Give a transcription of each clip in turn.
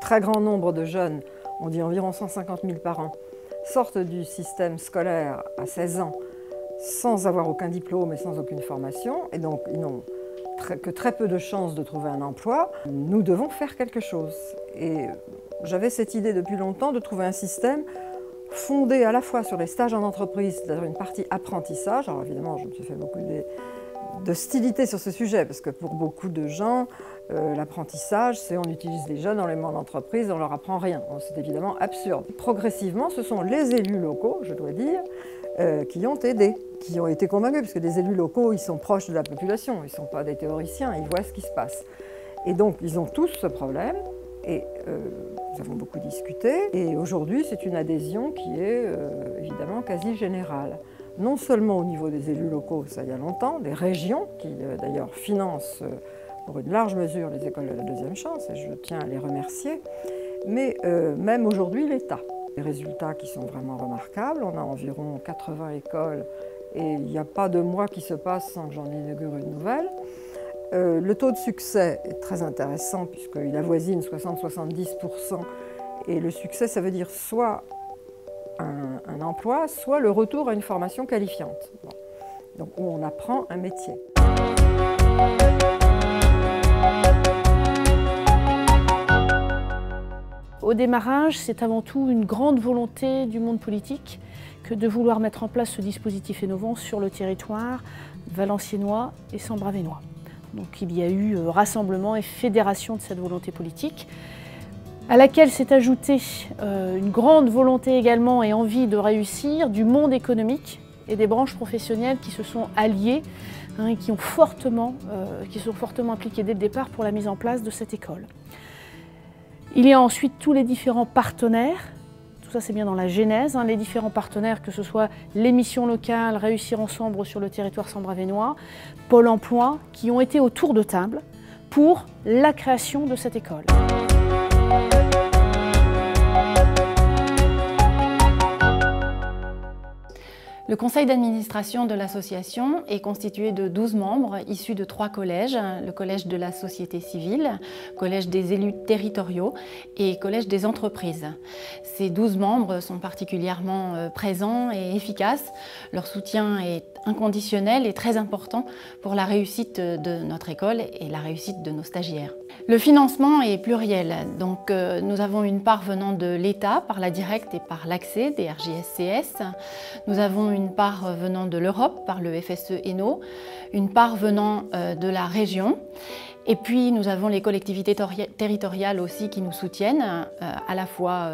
très grand nombre de jeunes, on dit environ 150 000 par an, sortent du système scolaire à 16 ans sans avoir aucun diplôme et sans aucune formation, et donc ils n'ont que très peu de chances de trouver un emploi, nous devons faire quelque chose. Et j'avais cette idée depuis longtemps de trouver un système fondé à la fois sur les stages en entreprise, c'est-à-dire une partie apprentissage. Alors évidemment, je me suis fait beaucoup d'hostilité sur ce sujet, parce que pour beaucoup de gens, l'apprentissage, c'est on utilise les jeunes dans les mondes d'entreprise, on leur apprend rien. C'est évidemment absurde. Progressivement, ce sont les élus locaux, je dois dire, qui ont aidé, qui ont été convaincus, parce que les élus locaux, ils sont proches de la population, ils ne sont pas des théoriciens, ils voient ce qui se passe. Et donc, ils ont tous ce problème, et nous avons beaucoup discuté, et aujourd'hui, c'est une adhésion qui est évidemment quasi générale. Non seulement au niveau des élus locaux, ça il y a longtemps, des régions qui d'ailleurs financent pour une large mesure les écoles de la deuxième chance, et je tiens à les remercier, mais même aujourd'hui l'État. Des résultats qui sont vraiment remarquables, on a environ 80 écoles et il n'y a pas de mois qui se passe sans que j'en inaugure une nouvelle. Le taux de succès est très intéressant puisqu'il avoisine 60-70%, et le succès ça veut dire soit un emploi, soit le retour à une formation qualifiante. Bon. Donc on apprend un métier. Au démarrage, c'est avant tout une grande volonté du monde politique que de vouloir mettre en place ce dispositif innovant sur le territoire valenciennois et sambravénois. Donc il y a eu rassemblement et fédération de cette volonté politique, à laquelle s'est ajoutée une grande volonté également et envie de réussir du monde économique et des branches professionnelles qui se sont alliées et qui sont fortement impliquées dès le départ pour la mise en place de cette école. Il y a ensuite tous les différents partenaires, tout ça c'est bien dans la genèse, les différents partenaires, que ce soit les missions locales, Réussir Ensemble sur le territoire sambravénois, Pôle emploi, qui ont été autour de table pour la création de cette école. Le conseil d'administration de l'association est constitué de 12 membres issus de 3 collèges, le collège de la société civile, collège des élus territoriaux et collège des entreprises. Ces 12 membres sont particulièrement présents et efficaces. Leur soutien est inconditionnel et très important pour la réussite de notre école et la réussite de nos stagiaires. Le financement est pluriel, donc nous avons une part venant de l'État par la directe et par l'accès des RJSCS. Nous avons une part venant de l'Europe par le FSE-ENO, une part venant de la région. Et puis nous avons les collectivités territoriales aussi qui nous soutiennent, à la fois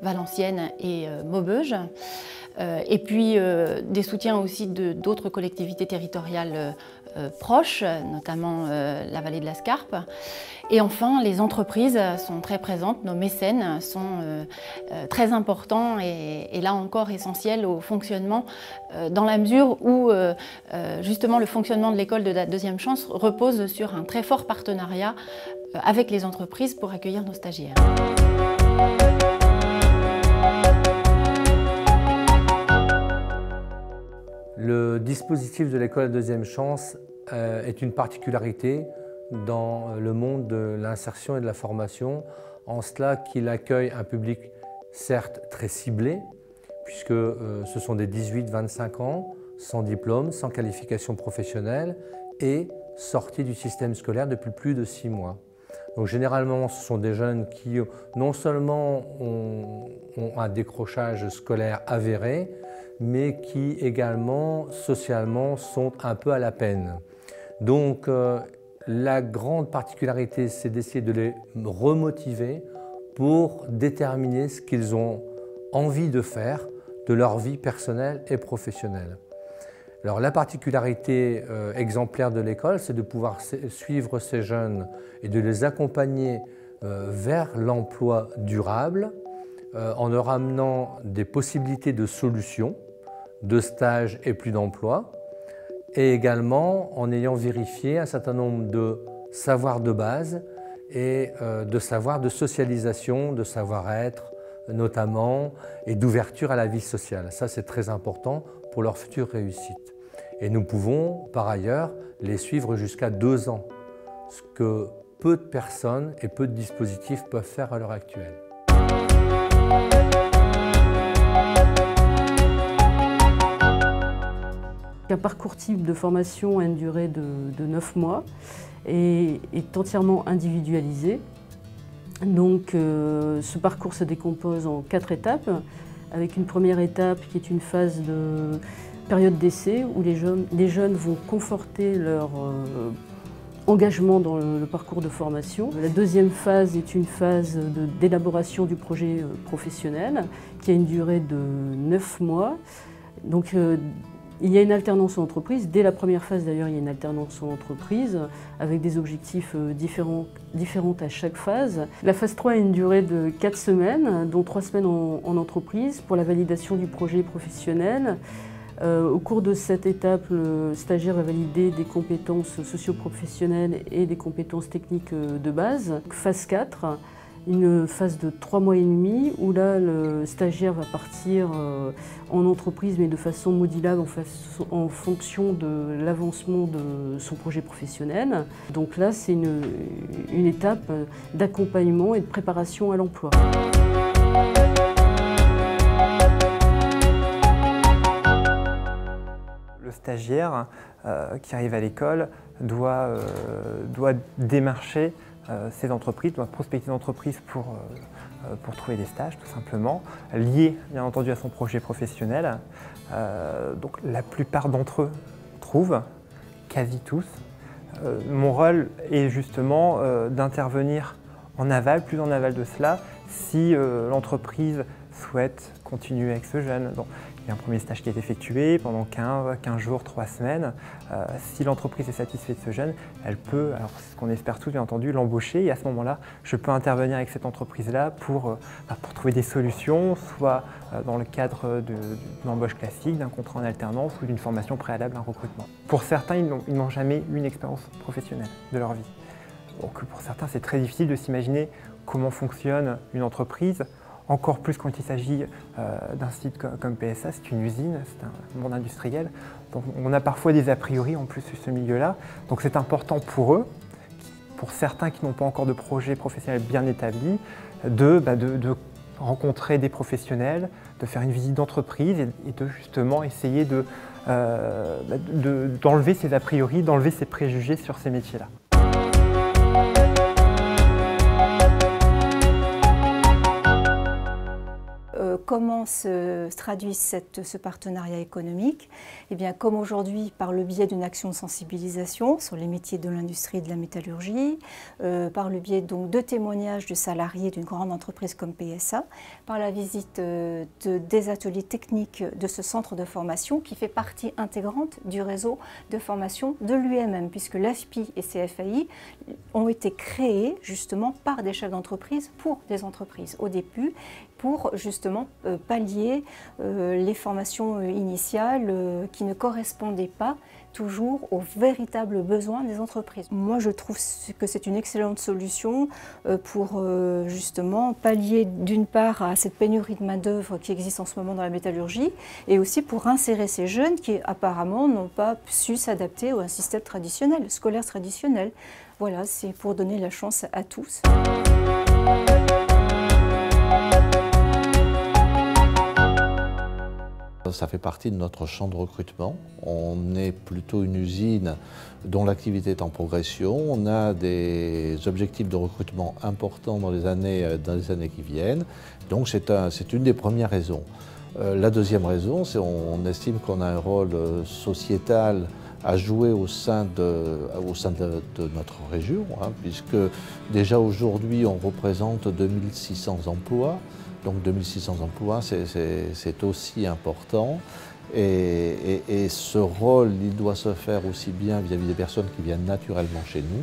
Valenciennes et Maubeuge. Et puis des soutiens aussi d'autres collectivités territoriales proches, notamment la vallée de la Scarpe. Et enfin, les entreprises sont très présentes, nos mécènes sont très importants et là encore essentiels au fonctionnement, dans la mesure où justement le fonctionnement de l'école de la deuxième chance repose sur un très fort partenariat avec les entreprises pour accueillir nos stagiaires. Le dispositif de l'école de deuxième chance est une particularité dans le monde de l'insertion et de la formation, en cela qu'il accueille un public certes très ciblé, puisque ce sont des 18-25 ans, sans diplôme, sans qualification professionnelle et sortis du système scolaire depuis plus de 6 mois. Donc généralement, ce sont des jeunes qui non seulement ont un décrochage scolaire avéré, mais qui également, socialement, sont un peu à la peine. Donc la grande particularité, c'est d'essayer de les remotiver pour déterminer ce qu'ils ont envie de faire de leur vie personnelle et professionnelle. Alors la particularité exemplaire de l'école, c'est de pouvoir suivre ces jeunes et de les accompagner vers l'emploi durable en leur amenant des possibilités de solutions, de stages et plus d'emploi, et également en ayant vérifié un certain nombre de savoirs de base et de savoirs de socialisation, de savoir-être notamment, et d'ouverture à la vie sociale. Ça, c'est très important pour leur future réussite. Et nous pouvons, par ailleurs, les suivre jusqu'à 2 ans, ce que peu de personnes et peu de dispositifs peuvent faire à l'heure actuelle. Un parcours type de formation a une durée de 9 mois et est entièrement individualisé. Donc ce parcours se décompose en 4 étapes, avec une première étape qui est une phase de période d'essai où les jeunes vont conforter leur engagement dans le parcours de formation. La deuxième phase est une phase d'élaboration du projet professionnel qui a une durée de 9 mois. Donc, il y a une alternance en entreprise. Dès la première phase, d'ailleurs, il y a une alternance en entreprise avec des objectifs différents à chaque phase. La phase 3 a une durée de 4 semaines, dont 3 semaines en entreprise pour la validation du projet professionnel. Au cours de cette étape, le stagiaire va valider des compétences socio-professionnelles et des compétences techniques de base. Phase 4, une phase de 3 mois et demi où là le stagiaire va partir en entreprise mais de façon modulable en fonction de l'avancement de son projet professionnel. Donc là c'est une étape d'accompagnement et de préparation à l'emploi. Le stagiaire qui arrive à l'école doit démarcher ces entreprises, doit prospecter des entreprises pour trouver des stages tout simplement, liés bien entendu à son projet professionnel. Donc la plupart d'entre eux trouvent, quasi tous. Mon rôle est justement d'intervenir en aval, plus en aval de cela, si l'entreprise souhaite continuer avec ce jeune. Donc, il y a un premier stage qui est effectué pendant 15 jours, 3 semaines. Si l'entreprise est satisfaite de ce jeune, elle peut, alors c'est ce qu'on espère tous bien entendu, l'embaucher et à ce moment-là, je peux intervenir avec cette entreprise-là pour trouver des solutions, soit dans le cadre d'une embauche classique, d'un contrat en alternance ou d'une formation préalable à un recrutement. Pour certains, ils n'ont jamais eu une expérience professionnelle de leur vie. Donc pour certains, c'est très difficile de s'imaginer comment fonctionne une entreprise. Encore plus quand il s'agit d'un site comme PSA, c'est une usine, c'est un monde industriel. Donc on a parfois des a priori en plus sur ce milieu-là. Donc c'est important pour eux, pour certains qui n'ont pas encore de projet professionnel bien établi, de rencontrer des professionnels, de faire une visite d'entreprise et de justement essayer d'enlever ces a priori, d'enlever ces préjugés sur ces métiers-là. Comment se traduit ce partenariat économique? Eh bien, comme aujourd'hui, par le biais d'une action de sensibilisation sur les métiers de l'industrie et de la métallurgie, par le biais donc de témoignages de salariés d'une grande entreprise comme PSA, par la visite des ateliers techniques de ce centre de formation qui fait partie intégrante du réseau de formation de l'UMM, puisque l'AFPI et CFAI ont été créés justement par des chefs d'entreprise pour des entreprises au début, pour justement pallier les formations initiales qui ne correspondaient pas toujours aux véritables besoins des entreprises. Moi, je trouve que c'est une excellente solution pour justement pallier d'une part à cette pénurie de main-d'œuvre qui existe en ce moment dans la métallurgie et aussi pour insérer ces jeunes qui apparemment n'ont pas su s'adapter à un système traditionnel, scolaire traditionnel. Voilà, c'est pour donner la chance à tous. Ça fait partie de notre champ de recrutement. On est plutôt une usine dont l'activité est en progression. On a des objectifs de recrutement importants dans les années qui viennent. Donc c'est une des premières raisons. La deuxième raison, c'est qu'on estime qu'on a un rôle sociétal à jouer au sein de notre région, puisque déjà aujourd'hui on représente 2600 emplois. Donc 2600 emplois, c'est aussi important. Et ce rôle, il doit se faire aussi bien vis-à-vis des personnes qui viennent naturellement chez nous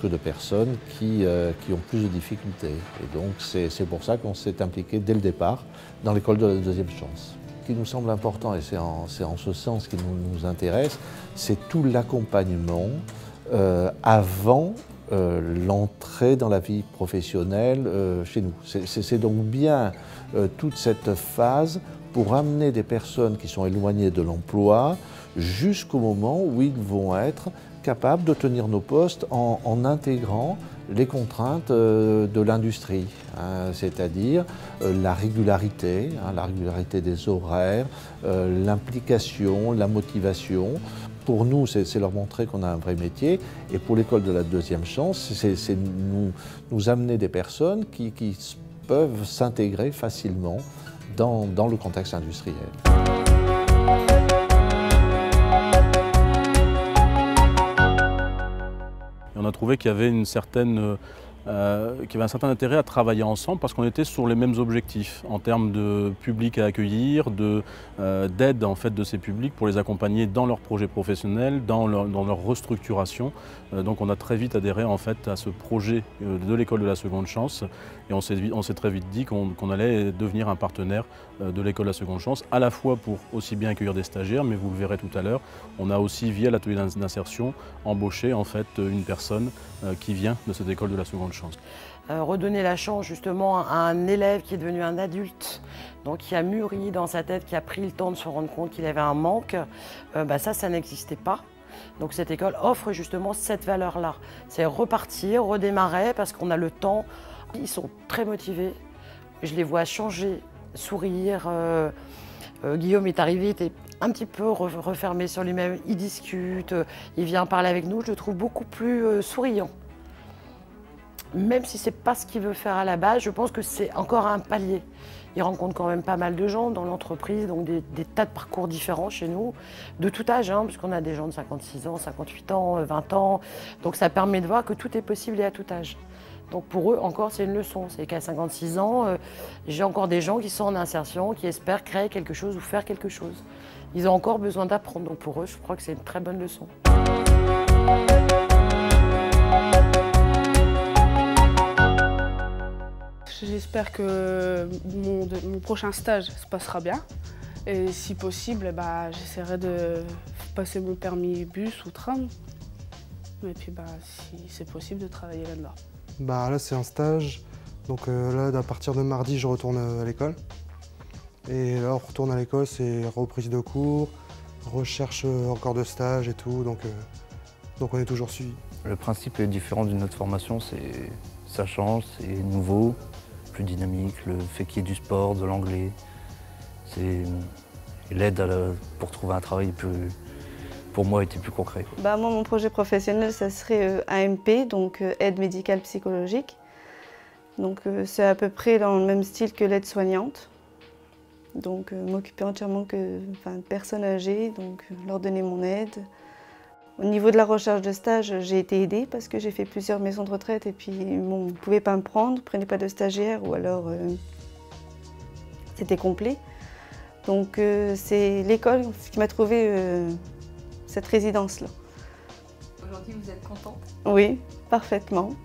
que de personnes qui ont plus de difficultés. Et donc c'est pour ça qu'on s'est impliqué dès le départ dans l'école de la deuxième chance. Ce qui nous semble important, et c'est en ce sens qui nous intéresse, c'est tout l'accompagnement avant l'entrée dans la vie professionnelle chez nous. C'est donc bien toute cette phase pour amener des personnes qui sont éloignées de l'emploi jusqu'au moment où ils vont être capables de tenir nos postes en intégrant les contraintes de l'industrie, hein, c'est-à-dire la régularité des horaires, l'implication, la motivation. Pour nous, c'est leur montrer qu'on a un vrai métier, et pour l'école de la deuxième chance, c'est nous amener des personnes qui peuvent s'intégrer facilement dans le contexte industriel. On a trouvé qu'il y avait un certain intérêt à travailler ensemble parce qu'on était sur les mêmes objectifs en termes de public à accueillir, d'aide en fait de ces publics pour les accompagner dans leurs projets professionnels, dans leur restructuration. Donc on a très vite adhéré en fait à ce projet de l'école de la seconde chance, et on s'est très vite dit qu'on allait devenir un partenaire de l'école de la seconde chance, à la fois pour aussi bien accueillir des stagiaires, mais vous le verrez tout à l'heure, on a aussi via l'atelier d'insertion embauché en fait une personne qui vient de cette école de la seconde chance. Redonner la chance justement à un élève qui est devenu un adulte, donc qui a mûri dans sa tête, qui a pris le temps de se rendre compte qu'il avait un manque, ça n'existait pas. Donc cette école offre justement cette valeur-là. C'est repartir, redémarrer parce qu'on a le temps. Ils sont très motivés, je les vois changer, sourire. Guillaume est arrivé, il était un petit peu refermé sur lui-même, il discute, il vient parler avec nous, je le trouve beaucoup plus souriant. Même si ce n'est pas ce qu'il veut faire à la base, je pense que c'est encore un palier. Il rencontre quand même pas mal de gens dans l'entreprise, donc des tas de parcours différents chez nous, de tout âge, hein, puisqu'on a des gens de 56 ans, 58 ans, 20 ans. Donc ça permet de voir que tout est possible et à tout âge. Donc pour eux, encore, c'est une leçon. C'est qu'à 56 ans, j'ai encore des gens qui sont en insertion, qui espèrent créer quelque chose ou faire quelque chose. Ils ont encore besoin d'apprendre. Donc pour eux, je crois que c'est une très bonne leçon. J'espère que mon prochain stage se passera bien. Et si possible, j'essaierai de passer mon permis bus ou tram. Et puis si c'est possible, de travailler là-dedans. Là c'est un stage, donc là à partir de mardi je retourne à l'école. Et là on retourne à l'école, c'est reprise de cours, recherche encore de stages et tout, donc on est toujours suivi. Le principe est différent d'une autre formation, ça change, c'est nouveau, plus dynamique, le fait qu'il y ait du sport, de l'anglais, c'est l'aide pour trouver un travail pour moi était plus concret. Moi, mon projet professionnel, ça serait AMP, donc aide médicale psychologique. Donc c'est à peu près dans le même style que l'aide soignante. Donc m'occuper entièrement de personnes âgées, donc leur donner mon aide. Au niveau de la recherche de stage, j'ai été aidée parce que j'ai fait plusieurs maisons de retraite et puis on ne pouvait pas me prendre, ne prenait pas de stagiaire ou alors c'était complet. Donc c'est l'école qui m'a trouvé cette résidence-là. Aujourd'hui, vous êtes contente? Oui, parfaitement.